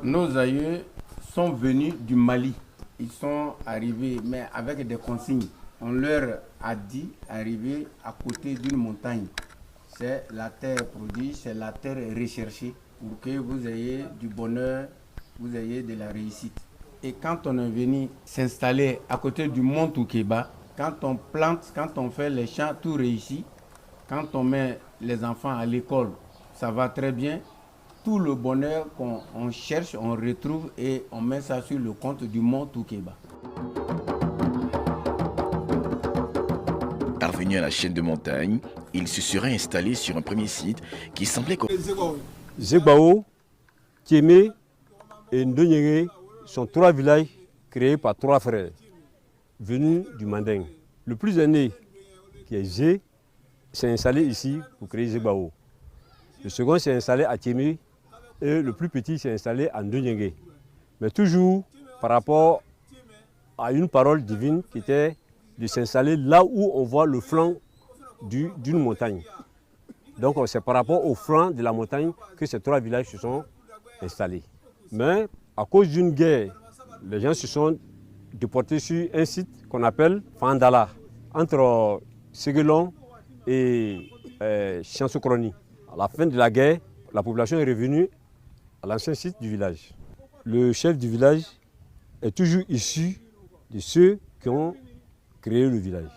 Nos aïeux sont venus du Mali. Ils sont arrivés, mais avec des consignes. On leur a dit arriver à côté d'une montagne. C'est la terre prodige, c'est la terre recherchée pour que vous ayez du bonheur, vous ayez de la réussite. Et quand on est venu s'installer à côté du mont Toukeba, quand on plante, quand on fait les champs, tout réussit. Quand on met les enfants à l'école, ça va très bien. Tout le bonheur qu'on cherche, on retrouve et on met ça sur le compte du mont Toukeba. Parvenu à la chaîne de montagne, il se serait installé sur un premier site qui semblait comme... Zegbao, Tiémé et Ndonyere sont trois villages créés par trois frères venus du Manding. Le plus aîné, qui est Zé, s'est installé ici pour créer Zegbao. Le second s'est installé à Tiémé et le plus petit s'est installé à Ndonyere. Mais toujours par rapport à une parole divine qui était de s'installer là où on voit le flanc d'une montagne. Donc c'est par rapport au flanc de la montagne que ces trois villages se sont installés. Mais à cause d'une guerre, les gens se sont déportés sur un site qu'on appelle Fandala, entre Séguelon et Chansokroni. À la fin de la guerre, la population est revenue à l'ancien site du village. Le chef du village est toujours issu de ceux qui ont créé le village.